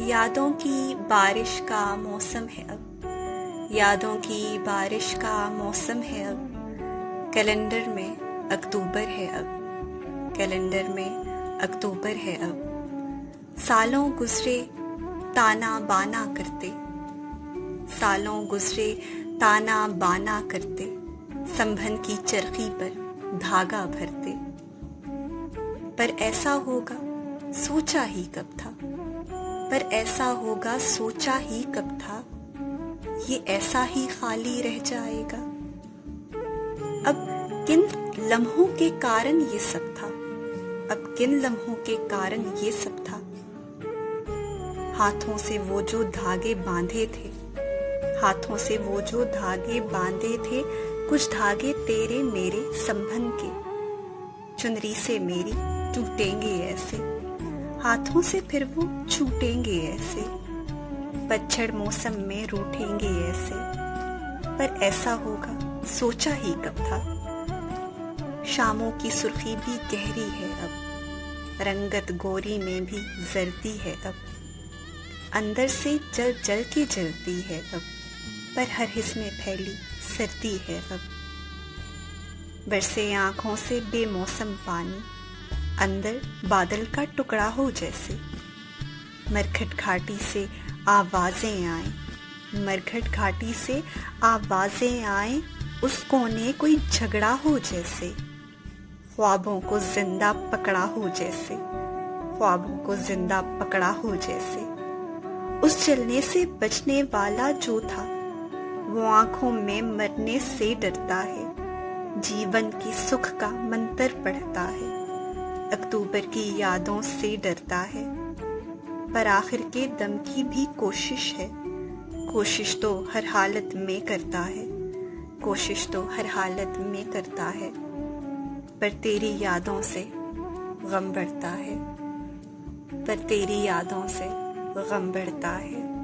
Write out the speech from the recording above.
यादों की बारिश का मौसम है अब, यादों की बारिश का मौसम है अब। कैलेंडर में अक्टूबर है अब, कैलेंडर में अक्टूबर है अब। सालों गुजरे ताना बाना करते, सालों गुजरे ताना बाना करते, संभन की चरखी पर धागा भरते। पर ऐसा होगा सोचा ही कब था, पर ऐसा होगा सोचा ही कब था, ये ऐसा ही खाली रह जाएगा। अब किन लम्हों के कारण ये सब था, अब किन लम्हों के कारण ये सब था। हाथों से वो जो धागे बांधे थे, हाथों से वो जो धागे बांधे थे, कुछ धागे तेरे मेरे संबंध के, चुनरी से मेरी टूटेंगे ऐसे, हाथों से फिर वो छूटेंगे ऐसे, पतझड़ मौसम में रूठेंगे ऐसे। पर ऐसा होगा सोचा ही कब था। शामों की सुर्खी भी गहरी है अब, रंगत गोरी में भी जरती है अब, अंदर से जल जल के जलती है अब, पर हर हिस्स में फैली सर्दी है अब। बरसे आंखों से बेमौसम पानी, अंदर बादल का टुकड़ा हो जैसे, मरघट घाटी से आवाजें आए, मरघट घाटी से आवाजें आए, उस कोने कोई झगड़ा हो जैसे, ख्वाबों को जिंदा पकड़ा हो जैसे, ख्वाबों को जिंदा पकड़ा हो जैसे। उस जलने से बचने वाला जो था, वो आंखों में मरने से डरता है, जीवन की सुख का मंत्र पढ़ता है, अक्टूबर की यादों से डरता है। पर आखिर के दम की भी कोशिश है, कोशिश तो हर हालत में करता है, कोशिश तो हर हालत में करता है। पर तेरी यादों से गम बढ़ता है, पर तेरी यादों से गम बढ़ता है।